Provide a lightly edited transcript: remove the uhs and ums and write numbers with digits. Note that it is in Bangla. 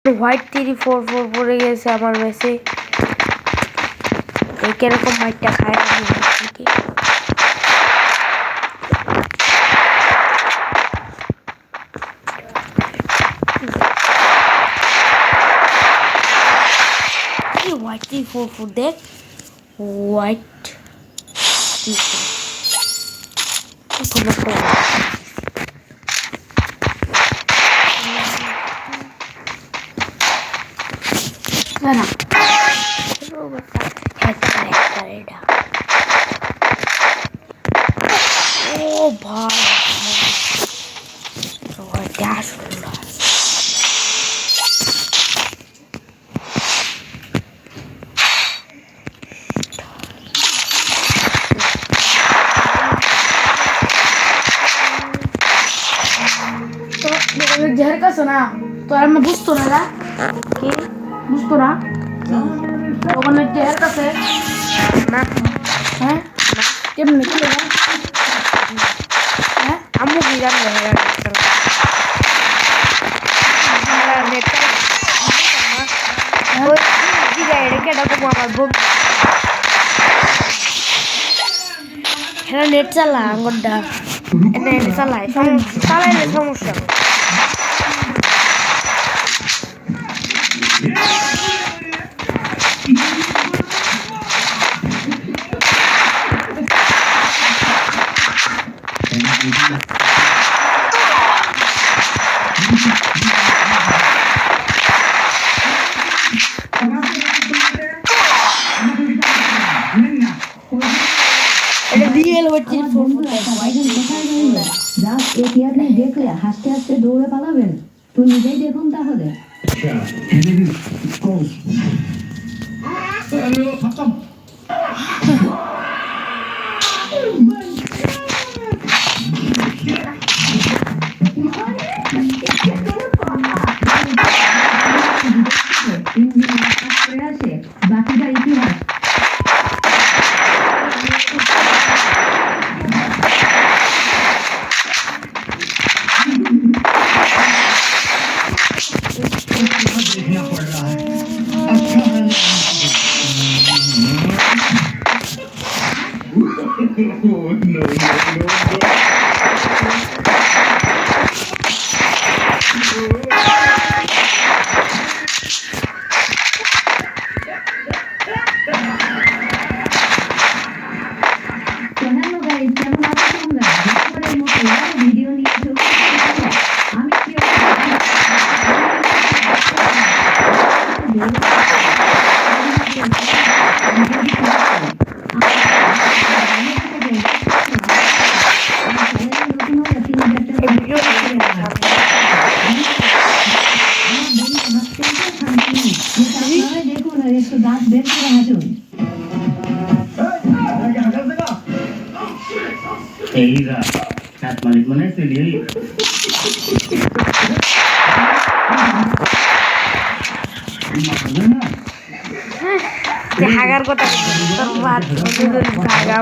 হোয়াইট 344 পড়ে গেছে আমার মেসে। এই কিরকম মাইটটা খায় আমি থেকে হোয়াইট 344 দেখ হোয়াইট 344 না ও ভাই গ্যাস জেহের কাছে না তো আমি বুঝতো না কি বুঝতো না ওখানে জেহের কাছে না হ্যাঁ কেমনে কি হ্যাঁ আম্মু কি জানবে নেট চালা আঙ্গরটা এনে চালায় চালাইলে সমস্যা দেখলে হাসতে হাসতে দৌড়ে পালাবেন তো নিজেই দেখুন তাহলে বাকিটা ইতিহাস देखना पड़ रहा है अच्छा ভিডিও নিয়ে দেখুন একটু দাঁত বের করে হাঁটুন সাত মালিক মনে হয় চলিয়ে হাগার কথা হাগা